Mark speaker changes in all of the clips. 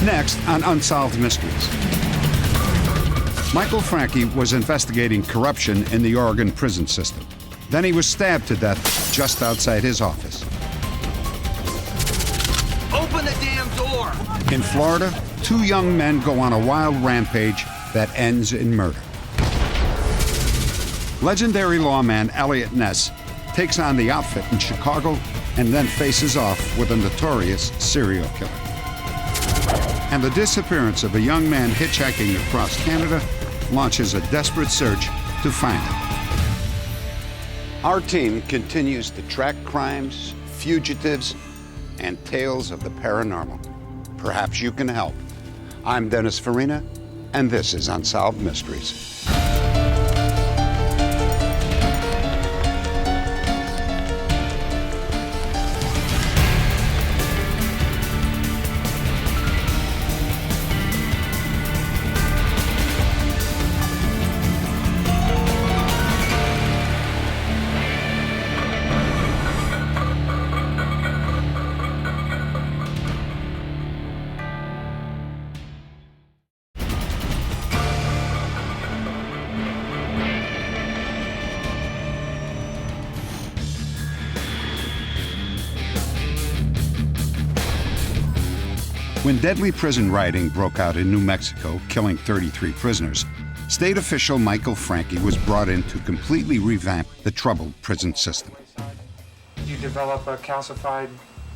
Speaker 1: Next on Unsolved Mysteries. Michael Franke was investigating corruption in the Oregon prison system. Then he was stabbed to death just outside his office.
Speaker 2: Open the damn door!
Speaker 1: In Florida, two young men go on a wild rampage that ends in murder. Legendary lawman Elliot Ness takes on the outfit in Chicago and then faces off with a notorious serial killer. And the disappearance of a young man hitchhiking across Canada launches a desperate search to find him. Our team continues to track crimes, fugitives, and tales of the paranormal. Perhaps you can help. I'm Dennis Farina, and this is Unsolved Mysteries. When deadly prison rioting broke out in New Mexico, killing 33 prisoners, state official Michael Franke was brought in to completely revamp the troubled prison system.
Speaker 3: You develop a calcified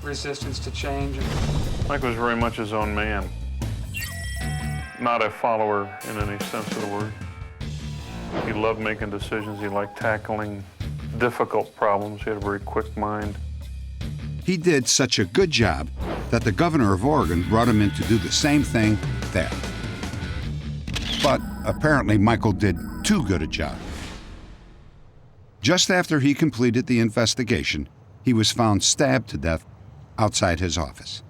Speaker 3: resistance to change.
Speaker 4: Mike was very much his own man, not a follower in any sense of the word. He loved making decisions. He liked tackling difficult problems. He had a very quick mind.
Speaker 1: He did such a good job that the governor of Oregon brought him in to do the same thing there. But apparently Michael did too good a job. Just after he completed the investigation, he was found stabbed to death outside his office.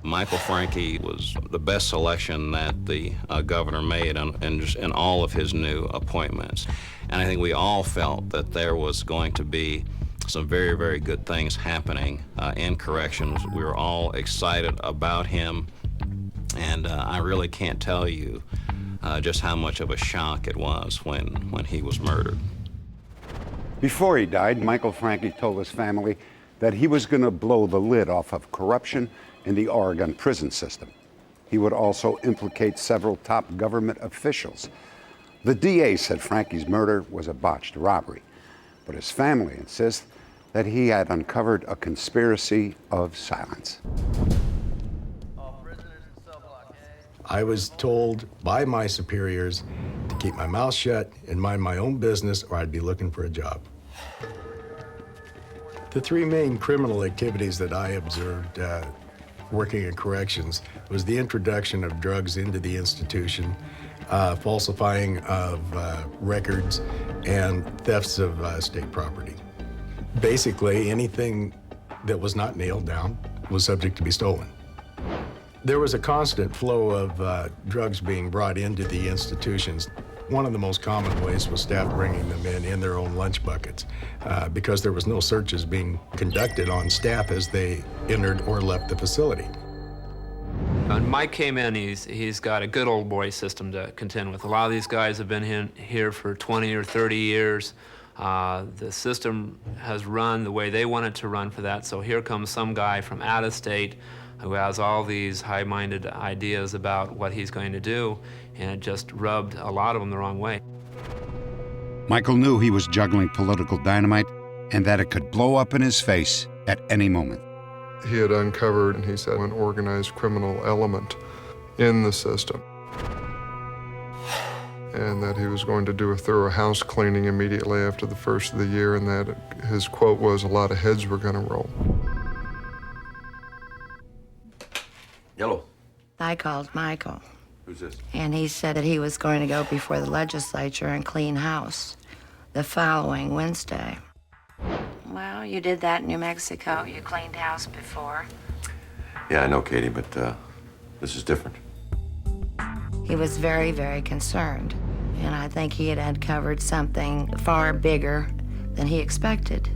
Speaker 5: Michael Franke was the best selection that the governor made in all of his new appointments. And I think we all felt that there was going to be some very, very good things happening in corrections. We were all excited about him, and I really can't tell you just how much of a shock it was when he was murdered.
Speaker 1: Before he died, Michael Franke told his family that he was going to blow the lid off of corruption in the Oregon prison system. He would also implicate several top government officials. The DA said Franke's murder was a botched robbery, but his family insists that he had uncovered a conspiracy of silence.
Speaker 6: I was told by my superiors to keep my mouth shut and mind my own business, or I'd be looking for a job. The three main criminal activities that I observed working in corrections was the introduction of drugs into the institution, falsifying of records, and thefts of state property. Basically, anything that was not nailed down was subject to be stolen. There was a constant flow of drugs being brought into the institutions. One of the most common ways was staff bringing them in their own lunch buckets because there was no searches being conducted on staff as they entered or left the facility.
Speaker 7: When Mike came in, he's got a good old boy system to contend with. A lot of these guys have been here for 20 or 30 years. The system has run the way they want it to run for that, so here comes some guy from out of state who has all these high-minded ideas about what he's going to do, and it just rubbed a lot of them the wrong way.
Speaker 1: Michael knew he was juggling political dynamite and that it could blow up in his face at any moment.
Speaker 8: He had uncovered, and he said, an organized criminal element in the system, and that he was going to do a thorough house cleaning immediately after the first of the year, and that his quote was, a lot of heads were going to roll.
Speaker 9: Hello.
Speaker 10: I called Michael.
Speaker 9: Who's this?
Speaker 10: And he said that he was going to go before the legislature and clean house the following Wednesday. Well, you did that in New Mexico. You cleaned house before.
Speaker 9: Yeah, I know, Katie, but this is different.
Speaker 10: He was very, very concerned. And I think he had uncovered something far bigger than he expected.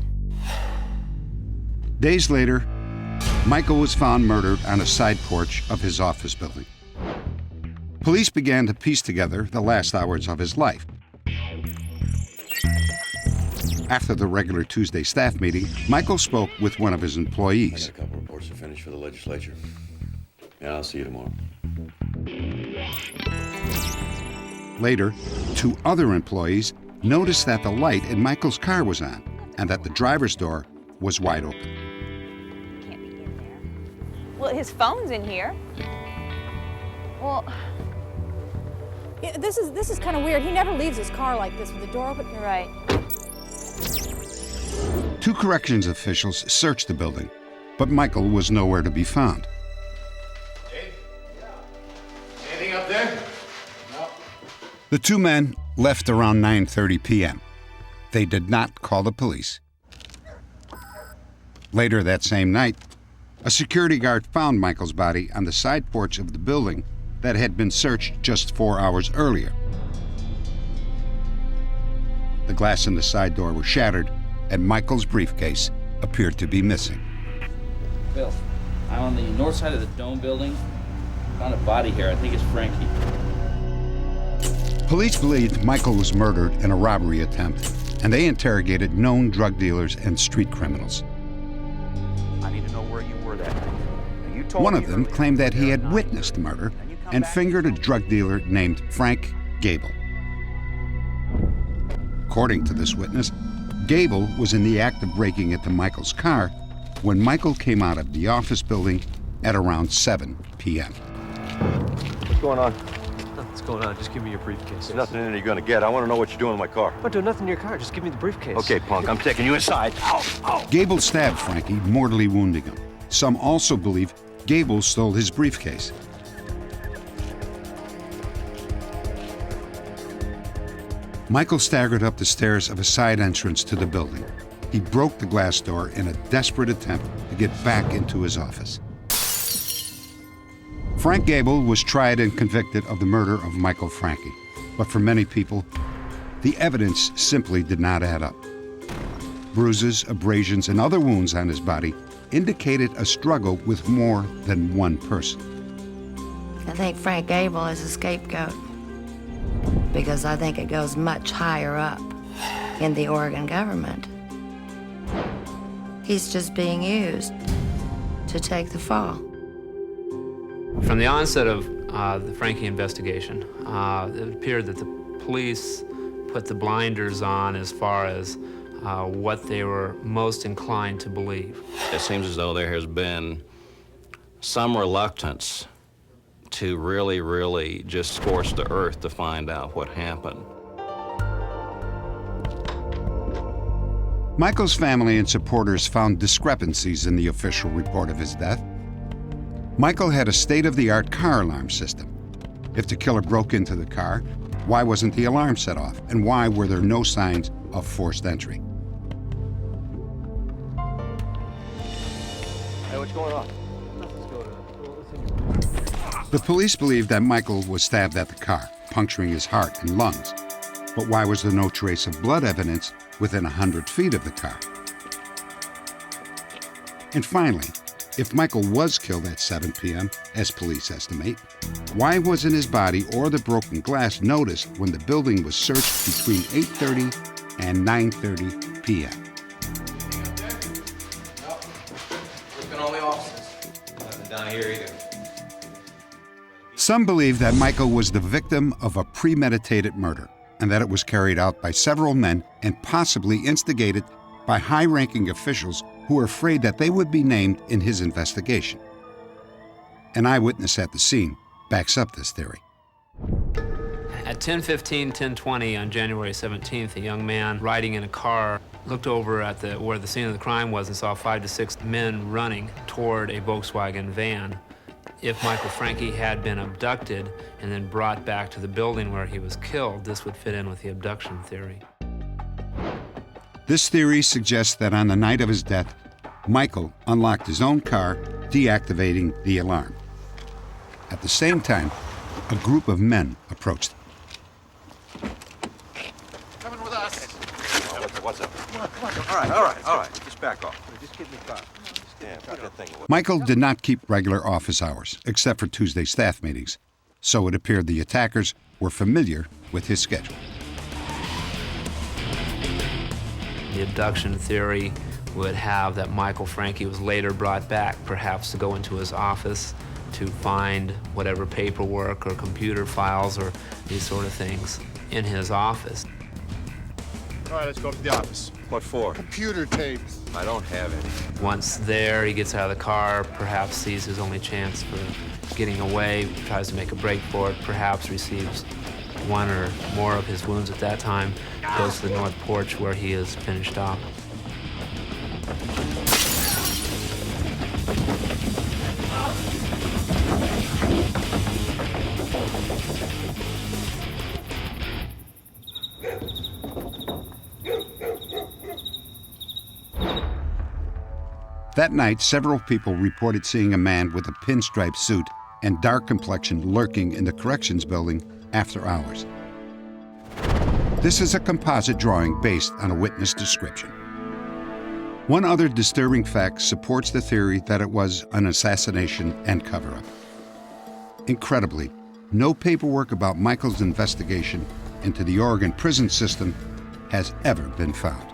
Speaker 1: Days later, Michael was found murdered on a side porch of his office building. Police began to piece together the last hours of his life. After the regular Tuesday staff meeting, Michael spoke with one of his
Speaker 9: I
Speaker 1: employees.
Speaker 9: got a couple reports to finish for the legislature. Yeah, I'll see you tomorrow.
Speaker 1: Later, two other employees noticed that the light in Michael's car was on and that the driver's door was wide open.
Speaker 11: Can't be in there. Well, his phone's in here. Well,
Speaker 12: Yeah, this is kind of weird. He never leaves his car like this with the door open.
Speaker 11: you're right.
Speaker 1: Two corrections officials searched the building, but Michael was nowhere to be found.
Speaker 2: Anything up there? No.
Speaker 1: The two men left around 9:30 p.m. They did not call the police. Later that same night, a security guard found Michael's body on the side porch of the building that had been searched just 4 hours earlier. The glass in the side door was shattered, and Michael's briefcase appeared to be missing.
Speaker 13: Bill, I'm on the north side of the Dome building. Found a body here. I think it's Frankie.
Speaker 1: Police believed Michael was murdered in a robbery attempt, and they interrogated known drug dealers and street criminals.
Speaker 2: I need to know where you were that night. Now, you told
Speaker 1: One
Speaker 2: me
Speaker 1: of them
Speaker 2: earlier
Speaker 1: claimed that he
Speaker 2: you were
Speaker 1: had
Speaker 2: there at
Speaker 1: witnessed the
Speaker 2: 9:30.
Speaker 1: murder
Speaker 2: Then you come
Speaker 1: and
Speaker 2: back
Speaker 1: fingered a
Speaker 2: and-
Speaker 1: drug dealer named Frank Gable. According to this witness, Gable was in the act of breaking into Michael's car when Michael came out of the office building at around 7 p.m.
Speaker 9: What's going on?
Speaker 14: What's going on? Just give me your briefcase.
Speaker 9: There's nothing in it you're gonna get. I want to know what you're doing in my car.
Speaker 14: I'm not doing nothing in your car. Just give me the briefcase.
Speaker 9: Okay, punk, I'm taking you inside. Ow, ow.
Speaker 1: Gable stabbed Frankie, mortally wounding him. Some also believe Gable stole his briefcase. Michael staggered up the stairs of a side entrance to the building. He broke the glass door in a desperate attempt to get back into his office. Frank Gable was tried and convicted of the murder of Michael Frankie, but for many people, the evidence simply did not add up. Bruises, abrasions, and other wounds on his body indicated a struggle with more than one person.
Speaker 10: I think Frank Gable is a scapegoat because I think it goes much higher up in the Oregon government. He's just being used to take the fall.
Speaker 7: From the onset of the Frankie investigation, it appeared that the police put the blinders on as far as what they were most inclined to believe.
Speaker 5: It seems as though there has been some reluctance to really just scorch the earth to find out what happened.
Speaker 1: Michael's family and supporters found discrepancies in the official report of his death. Michael had a state-of-the-art car alarm system. If the killer broke into the car, why wasn't the alarm set off? And why were there no signs of forced entry?
Speaker 14: Hey, what's going on? Nothing's going on.
Speaker 1: The police believed that Michael was stabbed at the car, puncturing his heart and lungs. But why was there no trace of blood evidence within 100 feet of the car? And finally, if Michael was killed at 7 p.m., as police estimate, why wasn't his body or the broken glass noticed when the building was searched between 8:30 and 9:30 p.m.?
Speaker 2: Looking all the offices.
Speaker 14: Nothing down here either.
Speaker 1: Some believe that Michael was the victim of a premeditated murder and that it was carried out by several men and possibly instigated by high-ranking officials who were afraid that they would be named in his investigation. An eyewitness at the scene backs up this theory.
Speaker 7: At 10:15, 10:20 on January 17th, a young man riding in a car looked over at where the scene of the crime was and saw 5 to 6 men running toward a Volkswagen van. If Michael Frankie had been abducted and then brought back to the building where he was killed, this would fit in with the abduction theory.
Speaker 1: This theory suggests that on the night of his death, Michael unlocked his own car, deactivating the alarm. At the same time, a group of men approached them.
Speaker 2: Coming with us.
Speaker 9: What's up?
Speaker 2: Come on. All right. Just back off.
Speaker 14: Just get in the car.
Speaker 9: Yeah, put that thing away.
Speaker 1: Michael did not keep regular office hours, except for Tuesday staff meetings, so it appeared the attackers were familiar with his schedule.
Speaker 7: The abduction theory would have that Michael Franke was later brought back, perhaps to go into his office to find whatever paperwork or computer files or these sort of things in his office.
Speaker 15: All right, let's go up to the office.
Speaker 9: What for?
Speaker 15: Computer tapes.
Speaker 9: I don't have any.
Speaker 7: Once there, he gets out of the car, perhaps sees his only chance for getting away, tries to make a break for it, perhaps receives one or more of his wounds at that time, goes to the north porch where he is finished off.
Speaker 1: That night, several people reported seeing a man with a pinstripe suit and dark complexion lurking in the corrections building after hours. This is a composite drawing based on a witness description. One other disturbing fact supports the theory that it was an assassination and cover-up. Incredibly, no paperwork about Michael's investigation into the Oregon prison system has ever been found.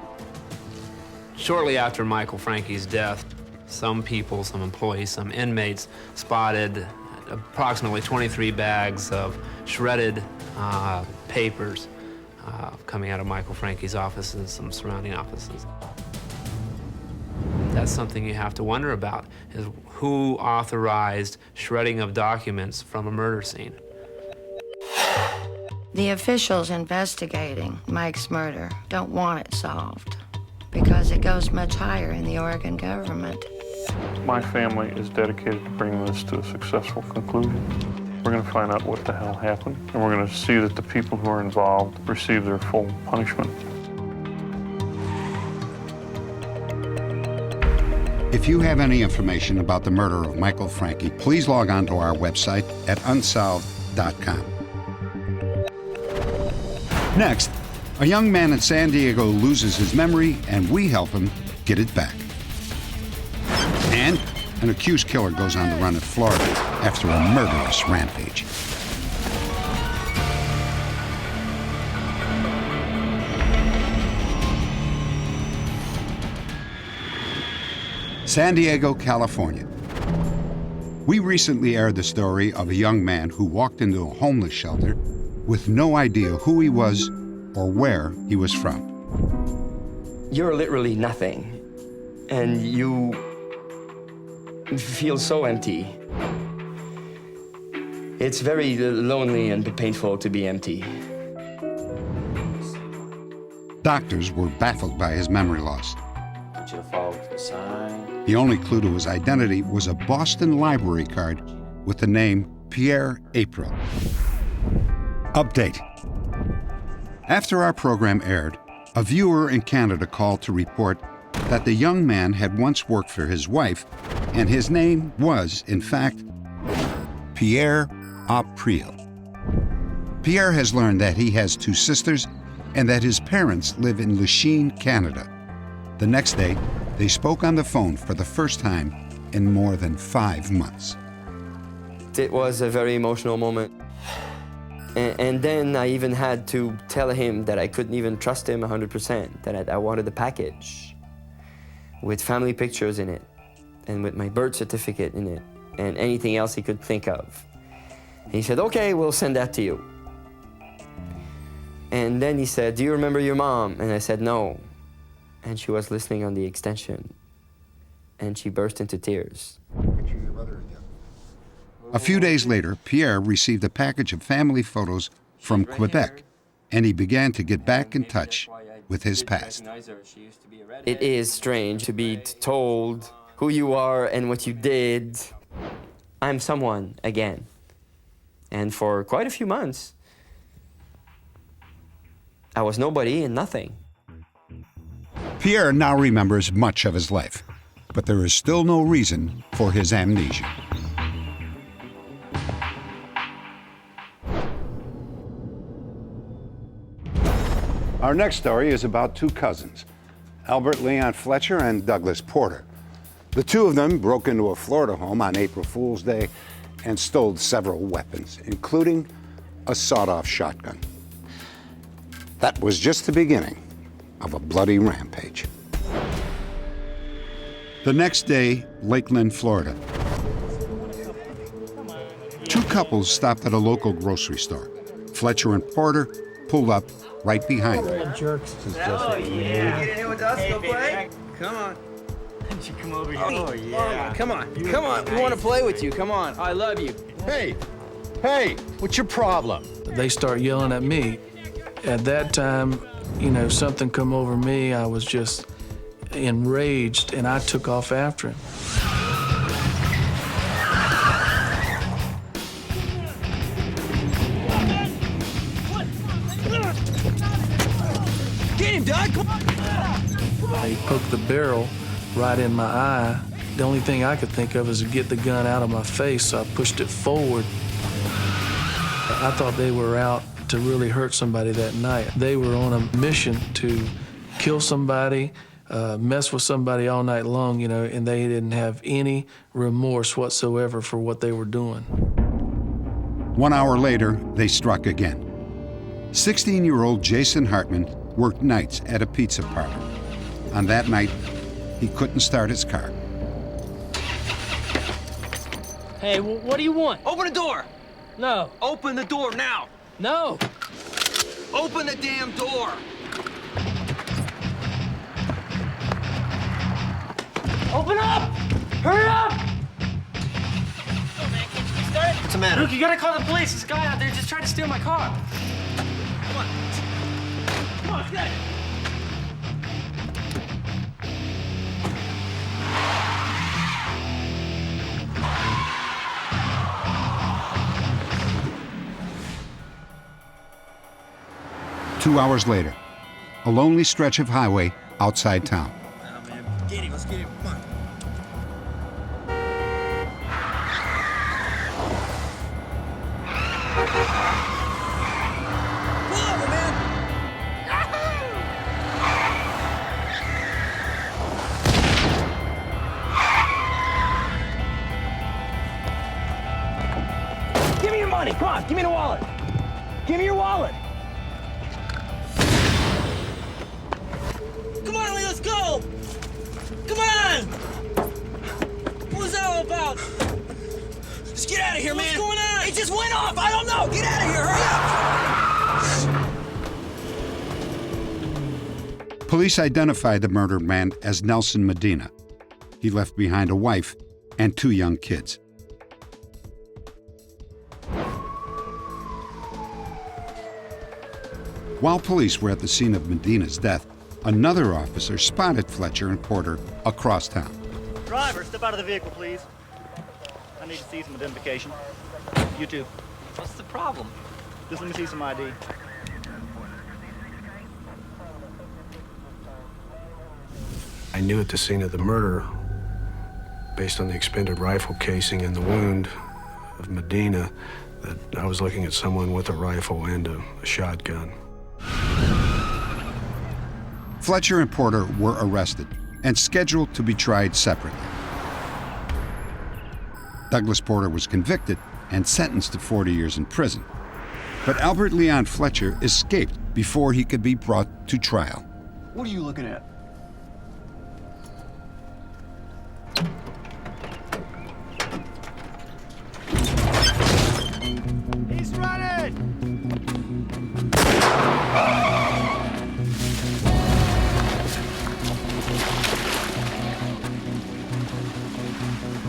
Speaker 7: Shortly after Michael Franke's death, some people, some employees, some inmates spotted approximately 23 bags of shredded papers coming out of Michael Franke's office and some surrounding offices. That's something you have to wonder about, is who authorized shredding of documents from a murder scene.
Speaker 10: The officials investigating Mike's murder don't want it solved because it goes much higher in the Oregon government.
Speaker 4: My family is dedicated to bringing this to a successful conclusion. We're going to find out what the hell happened, and we're going to see that the people who are involved receive their full punishment.
Speaker 1: If you have any information about the murder of Michael Franke, please log on to our website at unsolved.com. Next, a young man in San Diego loses his memory, and we help him get it back. And an accused killer goes on the run in Florida after a murderous rampage. San Diego, California. We recently aired the story of a young man who walked into a homeless shelter with no idea who he was or where he was from.
Speaker 16: You're literally nothing, and you feel so empty. It's very lonely and painful to be empty.
Speaker 1: Doctors were baffled by his memory loss.
Speaker 13: I want you to follow the sign.
Speaker 1: The only clue to his identity was a Boston library card with the name Pierre April. Update. After our program aired, a viewer in Canada called to report that the young man had once worked for his wife, and his name was, in fact, Pierre April. Pierre has learned that he has two sisters and that his parents live in Lachine, Canada. The next day, they spoke on the phone for the first time in more than 5 months.
Speaker 16: It was a very emotional moment. And then I even had to tell him that I couldn't even trust him 100%, that I wanted the package with family pictures in it and with my birth certificate in it and anything else he could think of. And he said, okay, we'll send that to you. And then he said, do you remember your mom? And I said, no. And she was listening on the extension, and she burst into tears.
Speaker 1: A few days later, Pierre received a package of family photos from Quebec, and he began to get back in touch with his past.
Speaker 16: It is strange to be told who you are and what you did. I'm someone again. And for quite a few months, I was nobody and nothing.
Speaker 1: Pierre now remembers much of his life, but there is still no reason for his amnesia. Our next story is about two cousins. Albert Leon Fletcher and Douglas Porter. The two of them broke into a Florida home on April Fool's Day and stole several weapons, including a sawed-off shotgun. That was just the beginning of a bloody rampage. The next day, Lakeland, Florida. Two couples stopped at a local grocery store. Fletcher and Porter pulled up right behind them.
Speaker 14: Jerks.
Speaker 17: Oh, yeah. Get in here with us, go play? Come on.
Speaker 14: You come over here.
Speaker 17: Oh, yeah. Come on. Come on. We want to play with you. Come on. I love you.
Speaker 15: Hey, what's your problem?
Speaker 14: They start yelling at me. At that time, you know, something come over me. I was just enraged, and I took off after him.
Speaker 17: Get him, Doug. Come on.
Speaker 14: He poked the barrel right in my eye. The only thing I could think of is to get the gun out of my face, so I pushed it forward. I thought they were out to really hurt somebody that night. They were on a mission to kill somebody, mess with somebody all night long, you know, and they didn't have any remorse whatsoever for what they were doing.
Speaker 1: 1 hour later, they struck again. 16-year-old Jason Hartman worked nights at a pizza parlor. On that night, he couldn't start his car.
Speaker 17: Hey, what do you want?
Speaker 13: Open the door!
Speaker 17: No.
Speaker 13: Open the door now!
Speaker 17: No.
Speaker 13: Open the damn door!
Speaker 17: Open up! Hurry up!
Speaker 14: What's the matter?
Speaker 17: Luke, you gotta call the police. This guy out there just tried to steal my car. Come on. Come on, let's get it.
Speaker 1: Two hours later, a lonely stretch of highway outside town.
Speaker 17: Oh, man. Get him. Let's get him. Come on. Pull over, man. Give me your money. Come on. Give me the wallet. Give me your wallet. Come on, Lee, let's go! Come on! What was that all about? Just get out of here, man! What's going on? It just went off! I don't know! Get out of here! Hurry up!
Speaker 1: Police identified the murdered man as Nelson Medina. He left behind a wife and 2 young kids. While police were at the scene of Medina's death, another officer spotted Fletcher and Porter across town.
Speaker 18: Driver, step out of the vehicle, please. I need to see some identification. You too.
Speaker 17: What's the problem?
Speaker 18: Just let me see some ID.
Speaker 6: I knew at the scene of the murder, based on the expended rifle casing and the wound of Medina, that I was looking at someone with a rifle and a shotgun.
Speaker 1: Fletcher and Porter were arrested and scheduled to be tried separately. Douglas Porter was convicted and sentenced to 40 years in prison. But Albert Leon Fletcher escaped before he could be brought to trial.
Speaker 14: What are you looking at?
Speaker 18: He's running!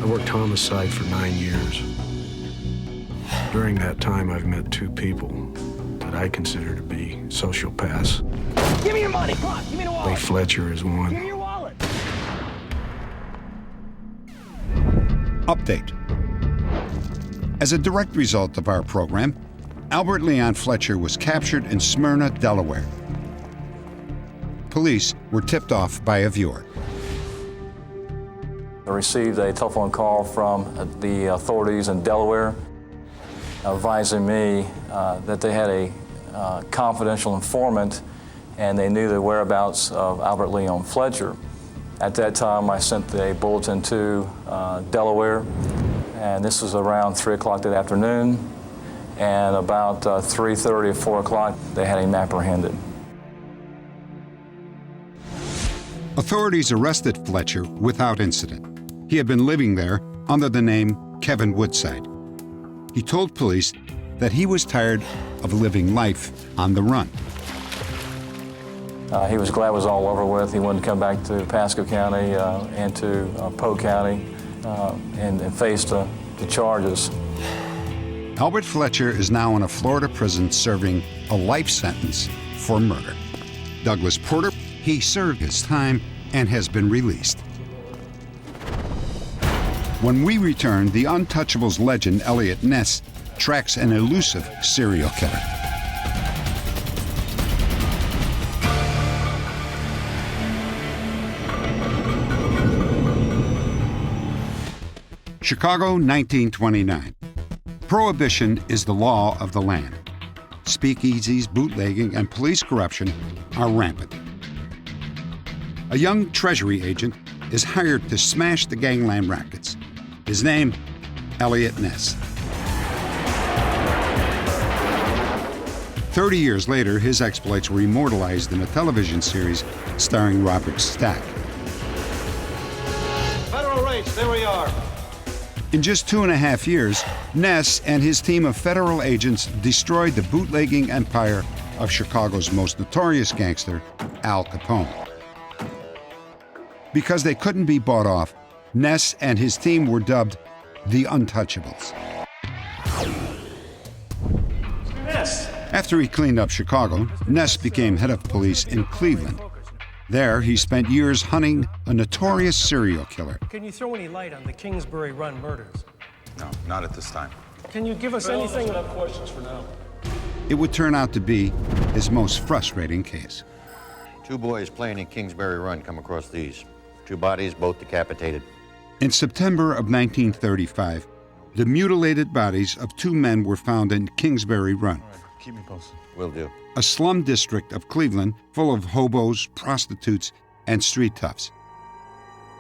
Speaker 6: I worked homicide for 9 years. During that time, I've met 2 people that I consider to be sociopaths.
Speaker 17: Give me your money! Come on, give me the wallet!
Speaker 6: Lee Fletcher is one.
Speaker 17: Give me your wallet!
Speaker 1: Update. As a direct result of our program, Albert Leon Fletcher was captured in Smyrna, Delaware. Police were tipped off by a viewer.
Speaker 19: I received a telephone call from the authorities in Delaware advising me that they had a confidential informant and they knew the whereabouts of Albert Leon Fletcher. At that time, I sent a bulletin to Delaware, and this was around 3 o'clock that afternoon, and about 3:30 or 4 o'clock, they had him apprehended.
Speaker 1: Authorities arrested Fletcher without incident. He had been living there under the name Kevin Woodside. He told police that he was tired of living life on the run.
Speaker 19: He was glad it was all over with. He wanted to come back to Pasco County and to Polk County and face the charges.
Speaker 1: Albert Fletcher is now in a Florida prison serving a life sentence for murder. Douglas Porter, he served his time and has been released. When we return, the Untouchables legend Elliot Ness tracks an elusive serial killer. Chicago, 1929. Prohibition is the law of the land. Speakeasies, bootlegging, and police corruption are rampant. A young treasury agent is hired to smash the gangland rackets. His name, Elliot Ness. 30 years later, his exploits were immortalized in a television series starring Robert Stack.
Speaker 15: Federal rates, there we are.
Speaker 1: In just 2.5 years, Ness and his team of federal agents destroyed the bootlegging empire of Chicago's most notorious gangster, Al Capone. Because they couldn't be bought off, Ness and his team were dubbed the Untouchables.
Speaker 15: Ness!
Speaker 1: After he cleaned up Chicago, Ness became head of police in Cleveland. There, he spent years hunting a notorious serial killer.
Speaker 20: Can you throw any light on the Kingsbury Run murders?
Speaker 21: No, not at this time.
Speaker 20: Can you give us anything?
Speaker 21: Enough questions for now.
Speaker 1: It would turn out to be his most frustrating case.
Speaker 21: 2 boys playing in Kingsbury Run come across these. 2 bodies, both decapitated.
Speaker 1: In September of 1935, the mutilated bodies of 2 men were found in Kingsbury Run.
Speaker 21: All right, keep me posted. Will do.
Speaker 1: A slum district of Cleveland full of hobos, prostitutes, and street toughs.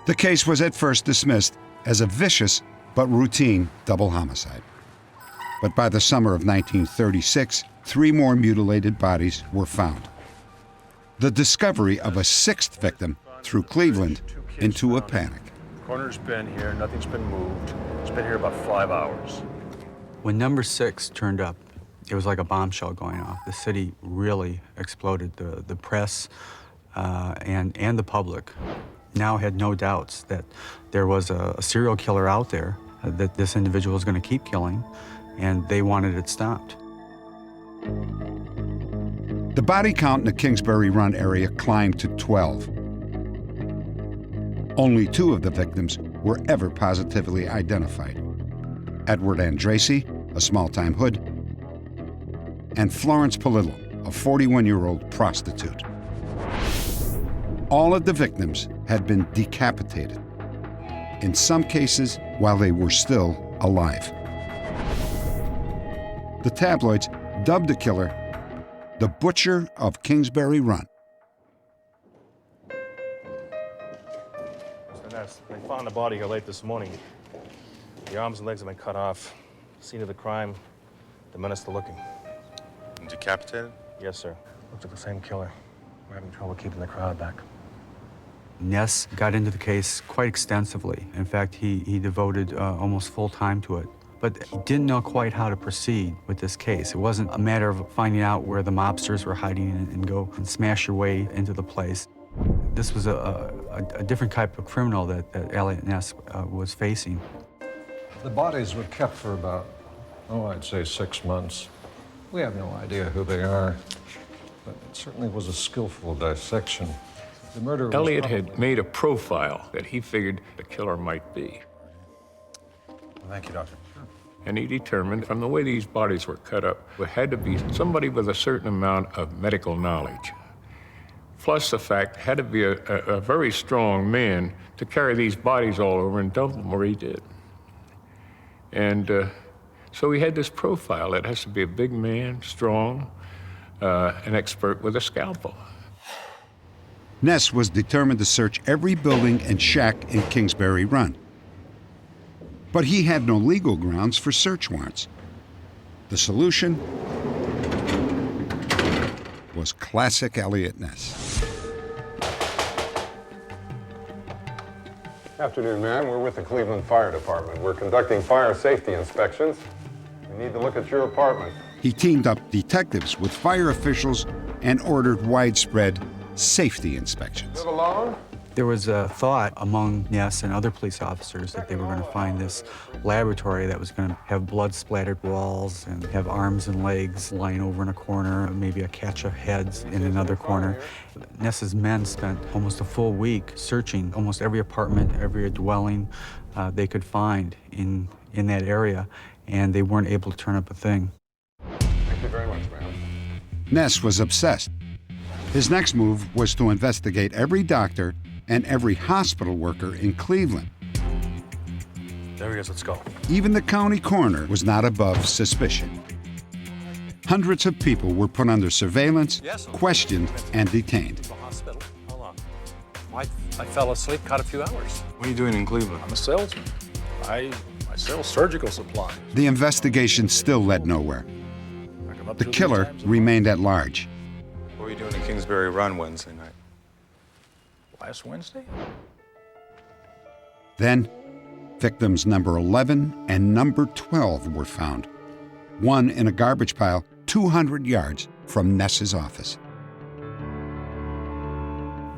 Speaker 1: The case was at first dismissed as a vicious but routine double homicide. But by the summer of 1936, 3 more mutilated bodies were found. The discovery of a 6th victim threw Cleveland into a panic.
Speaker 21: Coroner's been here, nothing's been moved. It's been here about 5 hours.
Speaker 22: When number 6 turned up, it was like a bombshell going off. The city really exploded. The press and the public now had no doubts that there was a serial killer out there, that this individual was going to keep killing, and they wanted it stopped.
Speaker 1: The body count in the Kingsbury Run area climbed to 12. Only 2 of the victims were ever positively identified. Edward Andrasey, a small-time hood, and Florence Polillo, a 41-year-old prostitute. All of the victims had been decapitated, in some cases while they were still alive. The tabloids dubbed the killer the Butcher of Kingsbury Run.
Speaker 21: Mr. Ness, they found the body here late this morning. The arms and legs have been cut off. Scene of the crime, the men are still looking. Decapitated? Yes, sir. Looks like the same killer. We're having trouble keeping the crowd back.
Speaker 22: Ness got into the case quite extensively. In fact, he devoted almost full time to it. But he didn't know quite how to proceed with this case. It wasn't a matter of finding out where the mobsters were hiding and go and smash your way into the place. This was a different type of criminal that Elliot Ness was facing.
Speaker 23: The bodies were kept for about, I'd say 6 months. We have no idea who they are, but it certainly was a skillful dissection. The murderer
Speaker 24: Elliot had made a profile that he figured the killer might be.
Speaker 21: Well, thank you, Doctor.
Speaker 24: And he determined from the way these bodies were cut up, it had to be somebody with a certain amount of medical knowledge. Plus the fact, had to be a very strong man to carry these bodies all over and dump them where he did. And so he had this profile. It has to be a big man, strong, an expert with a scalpel.
Speaker 1: Ness was determined to search every building and shack in Kingsbury Run. But he had no legal grounds for search warrants. The solution was classic Elliot Ness.
Speaker 3: Afternoon, ma'am. We're with the Cleveland Fire Department. We're conducting fire safety inspections. We need to look at your apartment.
Speaker 1: He teamed up detectives with fire officials and ordered widespread safety inspections.
Speaker 3: Live alone?
Speaker 22: There was a thought among Ness and other police officers that they were going to find this laboratory that was going to have blood-splattered walls and have arms and legs lying over in a corner, maybe a catch of heads in another corner. Ness's men spent almost a full week searching almost every apartment, every dwelling they could find in that area, and they weren't able to turn up a thing.
Speaker 3: Thank you very much, ma'am.
Speaker 1: Ness was obsessed. His next move was to investigate every doctor and every hospital worker in Cleveland.
Speaker 21: There he is, let's go.
Speaker 1: Even the county coroner was not above suspicion. Hundreds of people were put under surveillance, questioned, and detained.
Speaker 21: Hospital. Hold on. I fell asleep, caught a few hours.
Speaker 23: What are you doing in Cleveland?
Speaker 21: I'm a salesman. I sell surgical supplies.
Speaker 1: The investigation still led nowhere. The killer remained at large.
Speaker 23: What were you doing in Kingsbury Run Wednesday night?
Speaker 21: Last Wednesday?
Speaker 1: Then, victims number 11 and number 12 were found. One in a garbage pile 200 yards from Ness's office.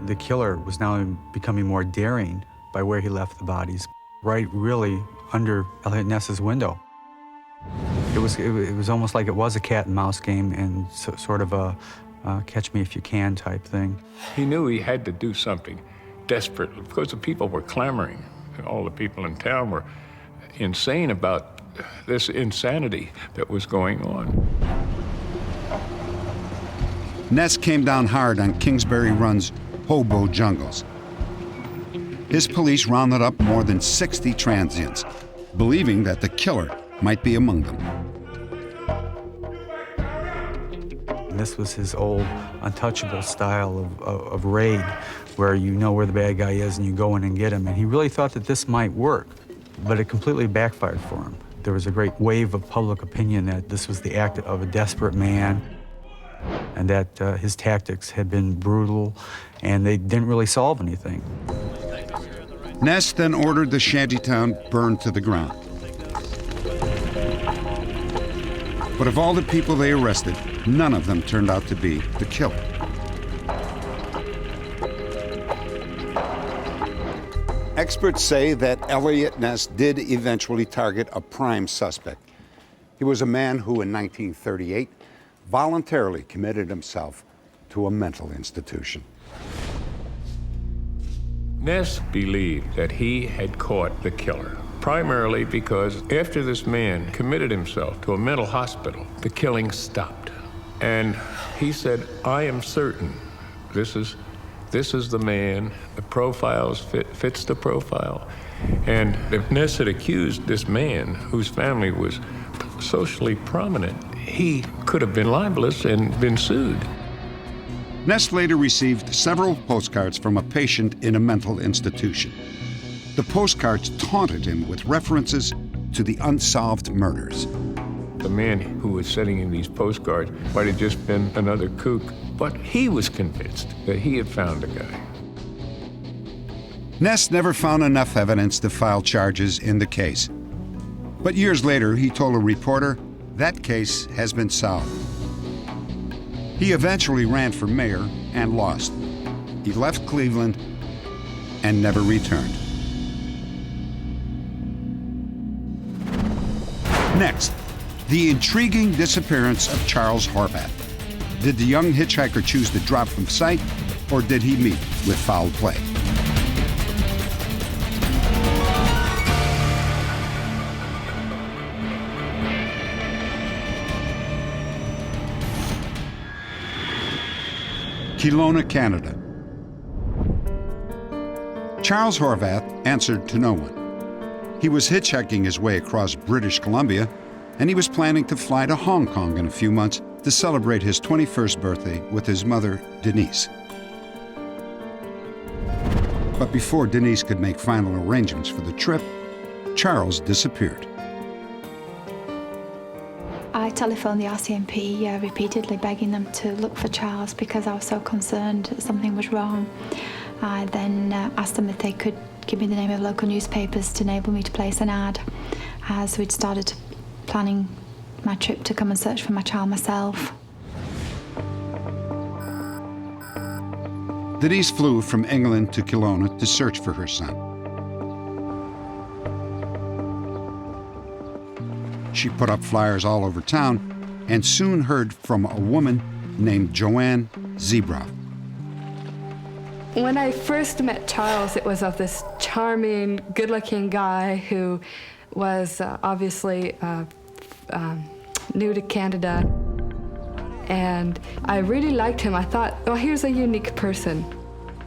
Speaker 22: The killer was now becoming more daring by where he left the bodies, right really under Elliot Ness's window. It was almost like it was a cat and mouse game and sort of a catch me if you can type thing.
Speaker 24: He knew he had to do something desperately because the people were clamoring. All the people in town were insane about this insanity that was going on.
Speaker 1: Ness came down hard on Kingsbury Run's hobo jungles. His police rounded up more than 60 transients, believing that the killer might be among them.
Speaker 22: This was his old untouchable style of raid, where you know where the bad guy is and you go in and get him. And he really thought that this might work, but it completely backfired for him. There was a great wave of public opinion that this was the act of a desperate man and that his tactics had been brutal and they didn't really solve anything.
Speaker 1: Ness then ordered the shantytown burned to the ground. But of all the people they arrested, none of them turned out to be the killer. Experts say that Elliot Ness did eventually target a prime suspect. He was a man who, in 1938, voluntarily committed himself to a mental institution.
Speaker 24: Ness believed that he had caught the killer, primarily because after this man committed himself to a mental hospital, the killing stopped. And he said, I am certain this is the man, the profiles fits the profile. And if Ness had accused this man, whose family was socially prominent, he could have been libelous and been sued.
Speaker 1: Ness later received several postcards from a patient in a mental institution. The postcards taunted him with references to the unsolved murders.
Speaker 24: The man who was sending him these postcards might have just been another kook, but he was convinced that he had found the guy.
Speaker 1: Ness never found enough evidence to file charges in the case. But years later, he told a reporter, that case has been solved. He eventually ran for mayor and lost. He left Cleveland and never returned. Next, the intriguing disappearance of Charles Horvath. Did the young hitchhiker choose to drop from sight, or did he meet with foul play? Kelowna, Canada. Charles Horvath answered to no one. He was hitchhiking his way across British Columbia, and he was planning to fly to Hong Kong in a few months to celebrate his 21st birthday with his mother, Denise. But before Denise could make final arrangements for the trip, Charles disappeared.
Speaker 5: I telephoned the RCMP repeatedly begging them to look for Charles because I was so concerned that something was wrong. I then asked them if they could give me the name of local newspapers to enable me to place an ad, as we'd started planning my trip to come and search for my child myself.
Speaker 1: Denise flew from England to Kelowna to search for her son. She put up flyers all over town and soon heard from a woman named Joanne Zebroff.
Speaker 8: When I first met Charles, it was of this charming, good-looking guy who was obviously new to Canada. And I really liked him. I thought, oh, here's a unique person.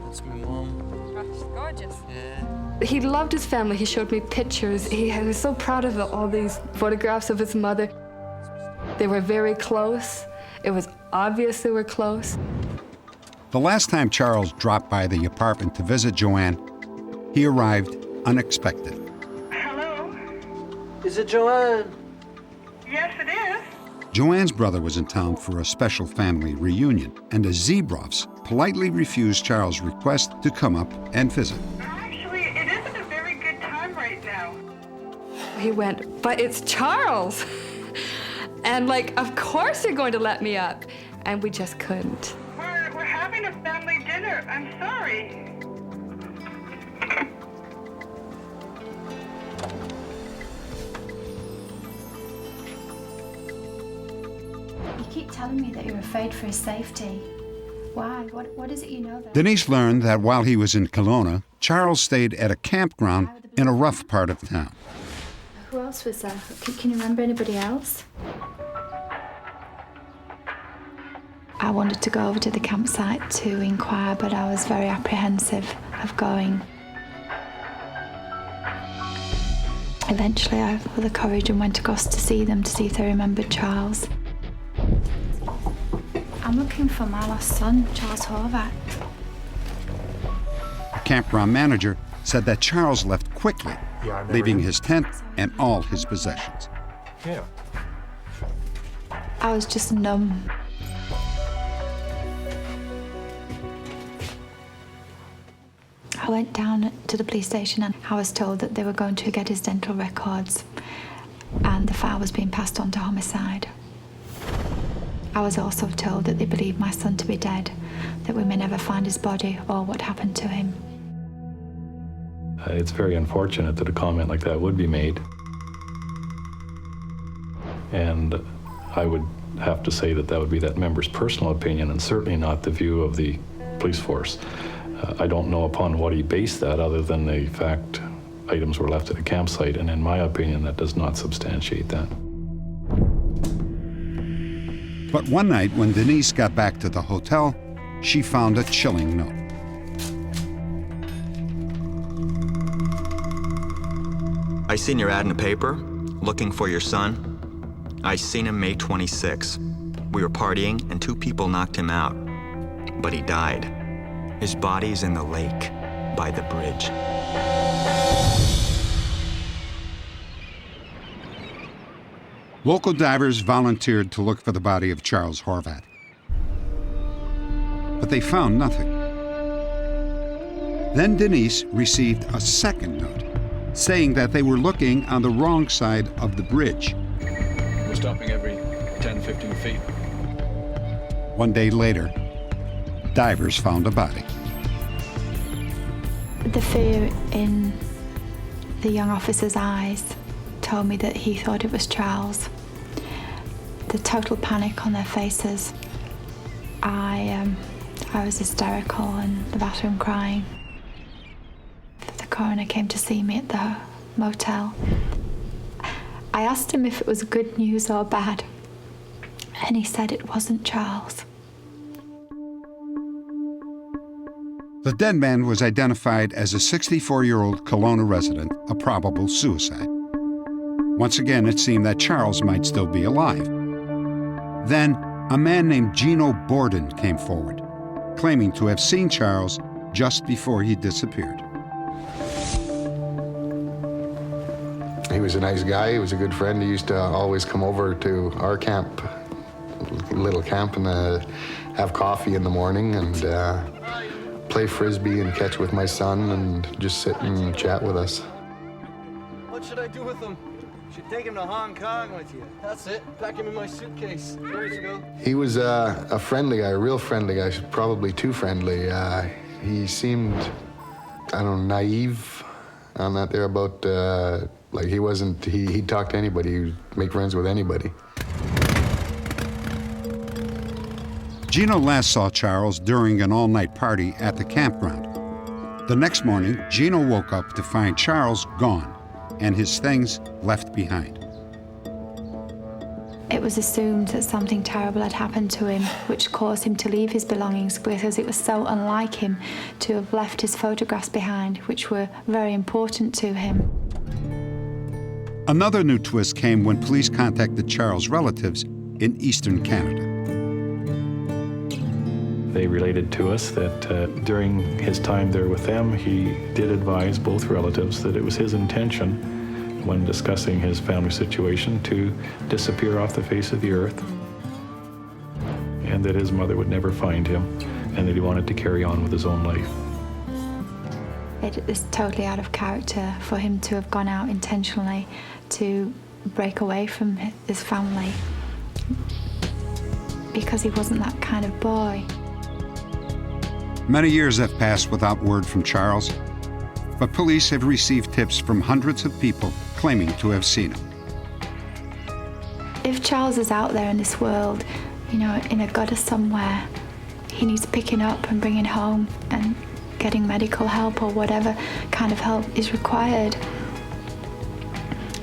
Speaker 17: That's my mom. She's gorgeous. Yeah.
Speaker 8: He loved his family. He showed me pictures. He was so proud of all these photographs of his mother. They were very close. It was obvious they were close.
Speaker 1: The last time Charles dropped by the apartment to visit Joanne, he arrived unexpected.
Speaker 15: Hello?
Speaker 17: Is it Joanne?
Speaker 15: Yes, it is.
Speaker 1: Joanne's brother was in town for a special family reunion, and the Zebroffs politely refused Charles' request to come up and visit.
Speaker 15: Actually, it isn't a very good time right now.
Speaker 8: He went, but it's Charles. And like, of course you're going to let me up. And we just couldn't.
Speaker 15: We're having a family dinner. I'm sorry.
Speaker 5: You keep telling me that you're afraid for his safety. Why? What is it you know that?
Speaker 1: Denise learned that while he was in Kelowna, Charles stayed at a campground in a rough part of town.
Speaker 5: Who else was there? Can you remember anybody else? I wanted to go over to the campsite to inquire, but I was very apprehensive of going. Eventually, I had the courage and went across to see them to see if they remembered Charles. I'm looking for my lost son, Charles Horvath.
Speaker 1: The campground manager said that Charles left quickly, leaving his tent and all his possessions.
Speaker 23: Yeah.
Speaker 5: I was just numb. I went down to the police station and I was told that they were going to get his dental records and the file was being passed on to homicide. I was also told that they believed my son to be dead, that we may never find his body or what happened to him.
Speaker 19: It's very unfortunate that a comment like that would be made. And I would have to say that that would be that member's personal opinion and certainly not the view of the police force. I don't know upon what he based that other than the fact items were left at a campsite, and in my opinion, that does not substantiate that.
Speaker 1: But one night when Denise got back to the hotel, she found a chilling note.
Speaker 11: I seen your ad in the paper, looking for your son. I seen him May 26. We were partying and 2 people knocked him out, but he died. His body's in the lake by the bridge.
Speaker 1: Local divers volunteered to look for the body of Charles Horvath. But they found nothing. Then Denise received a second note saying that they were looking on the wrong side of the bridge.
Speaker 12: We're stopping every 10, 15 feet.
Speaker 1: One day later, divers found a body.
Speaker 5: The fear in the young officer's eyes told me that he thought it was Charles. The total panic on their faces. I was hysterical in the bathroom crying. The coroner came to see me at the motel. I asked him if it was good news or bad, and he said it wasn't Charles.
Speaker 1: The dead man was identified as a 64-year-old Kelowna resident, a probable suicide. Once again, it seemed that Charles might still be alive. Then, a man named Gino Borden came forward, claiming to have seen Charles just before he disappeared.
Speaker 2: He was a nice guy. He was a good friend. He used to always come over to our camp, little camp, and have coffee in the morning and play frisbee and catch with my son and just sit and chat with us.
Speaker 17: What should I do with him? Should take him to Hong Kong with you. That's it. Pack him in my suitcase. Ready to go.
Speaker 2: He was a friendly guy, a real friendly guy, probably too friendly. He seemed, I don't know, naive on that there about, like he wasn't, he'd talk to anybody, he'd make friends with anybody.
Speaker 1: Gino last saw Charles during an all-night party at the campground. The next morning, Gino woke up to find Charles gone and his things left behind.
Speaker 5: It was assumed that something terrible had happened to him, which caused him to leave his belongings, because it was so unlike him to have left his photographs behind, which were very important to him.
Speaker 1: Another new twist came when police contacted Charles' relatives in eastern Canada.
Speaker 19: They related to us that during his time there with them, he did advise both relatives that it was his intention, when discussing his family situation, to disappear off the face of the earth, and that his mother would never find him, and that he wanted to carry on with his own life.
Speaker 5: It is totally out of character for him to have gone out intentionally to break away from his family, because he wasn't that kind of boy.
Speaker 1: Many years have passed without word from Charles, but police have received tips from hundreds of people claiming to have seen him.
Speaker 5: If Charles is out there in this world, you know, in a gutter somewhere, he needs picking up and bringing home and getting medical help or whatever kind of help is required.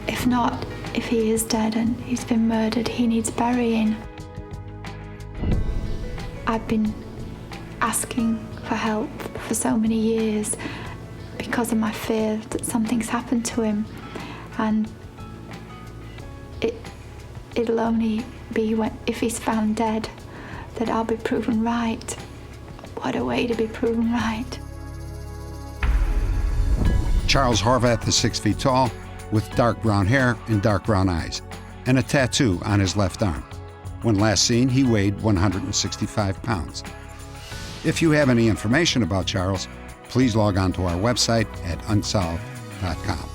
Speaker 5: If not, if he is dead and he's been murdered, he needs burying. I've been asking for help for so many years because of my fear that something's happened to him, and it'll only be if he's found dead that I'll be proven right. What a way to be proven right.
Speaker 1: Charles Horvath is 6 feet tall, with dark brown hair and dark brown eyes, and a tattoo on his left arm. When last seen, he weighed 165 pounds. If you have any information about Charles, please log on to our website at unsolved.com.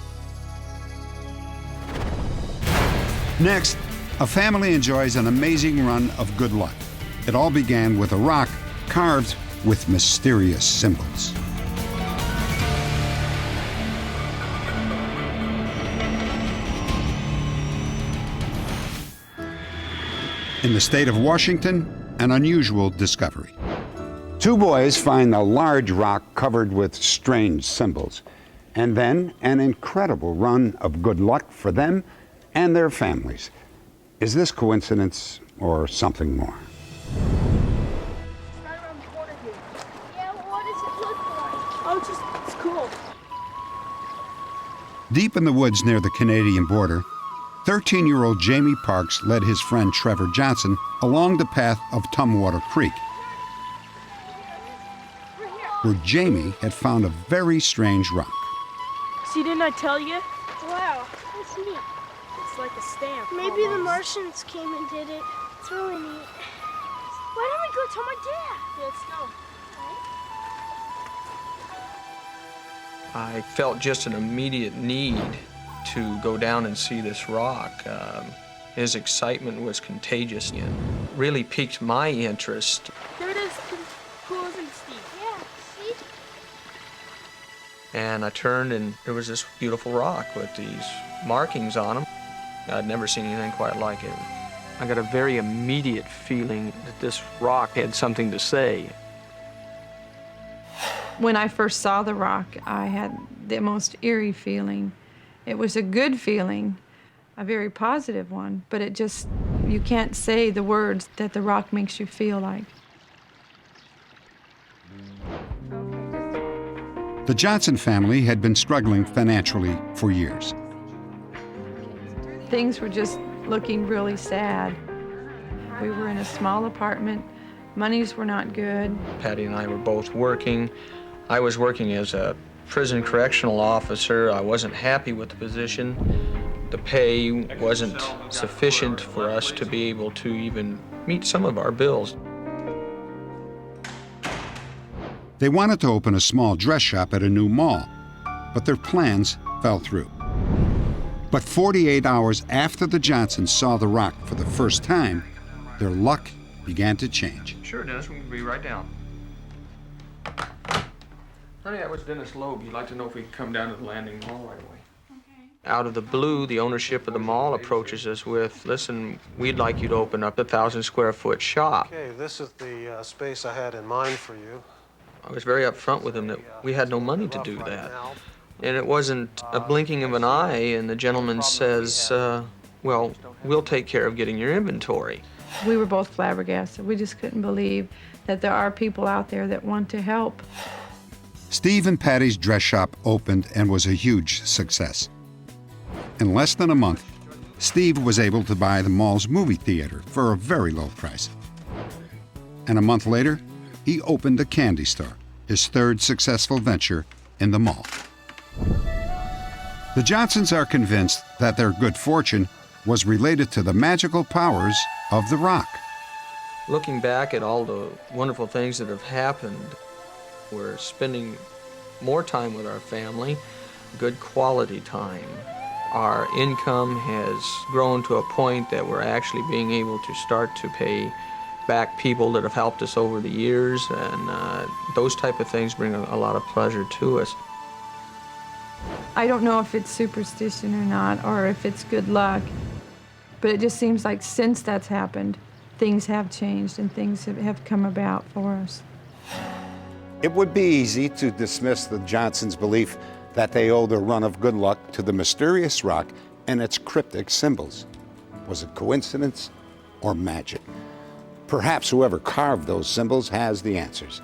Speaker 1: Next, a family enjoys an amazing run of good luck. It all began with a rock carved with mysterious symbols. In the state of Washington, an unusual discovery. Two boys find a large rock covered with strange symbols, and then an incredible run of good luck for them and their families. Is this coincidence or something more?
Speaker 7: Right around the corner here. Yeah, what does it look like? Oh, it's cool.
Speaker 1: Deep in the woods near the Canadian border, 13-year-old Jamie Parks led his friend Trevor Johnson along the path of Tumwater Creek, where Jamie had found a very strange rock.
Speaker 7: See, didn't I tell you? Wow, that's neat. It's like a stamp. Maybe the Martians came and did it. It's really neat. Why don't we go tell my dad? Yeah, let's go.
Speaker 9: I felt just an immediate need to go down and see this rock. His excitement was contagious and really piqued my interest.
Speaker 7: There it is. Cool, isn't it, Steve? Yeah, see?
Speaker 9: And I turned and there was this beautiful rock with these markings on them. I'd never seen anything quite like it. I got a very immediate feeling that this rock had something to say.
Speaker 10: When I first saw the rock, I had the most eerie feeling. It was a good feeling, a very positive one, but it just, you can't say the words that the rock makes you feel like.
Speaker 1: The Johnson family had been struggling financially for years.
Speaker 10: Things were just looking really sad. We were in a small apartment. Monies were not good.
Speaker 9: Patty and I were both working. I was working as a prison correctional officer. I wasn't happy with the position. The pay wasn't sufficient for us to be able to even meet some of our bills.
Speaker 1: They wanted to open a small dress shop at a new mall, but their plans fell through. But 48 hours after the Johnsons saw the rock for the first time, their luck began to change.
Speaker 9: Sure, Dennis, we can be right down. Honey, that was Dennis Loeb. You'd like to know if we could come down to the landing mall right away. Out of the blue, the ownership of the mall approaches us with, listen, we'd like you to open up a 1,000 square foot shop.
Speaker 4: Okay, this is the space I had in mind for you.
Speaker 9: I was very upfront with him that we had no money to do that. And it wasn't a blinking of an eye, and the gentleman says, well, we'll take care of getting your inventory.
Speaker 10: We were both flabbergasted. We just couldn't believe that there are people out there that want to help.
Speaker 1: Steve and Patty's dress shop opened and was a huge success. In less than a month, Steve was able to buy the mall's movie theater for a very low price. And a month later, he opened a candy store, his third successful venture in the mall. The Johnsons are convinced that their good fortune was related to the magical powers of the rock.
Speaker 9: Looking back at all the wonderful things that have happened, we're spending more time with our family, good quality time. Our income has grown to a point that we're actually being able to start to pay back people that have helped us over the years, and those type of things bring a lot of pleasure to us.
Speaker 10: I don't know if it's superstition or not, or if it's good luck, but it just seems like since that's happened, things have changed and things have come about for us.
Speaker 1: It would be easy to dismiss the Johnsons' belief that they owe their run of good luck to the mysterious rock and its cryptic symbols. Was it coincidence or magic? Perhaps whoever carved those symbols has the answers,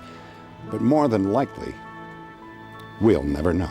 Speaker 1: but more than likely, we'll never know.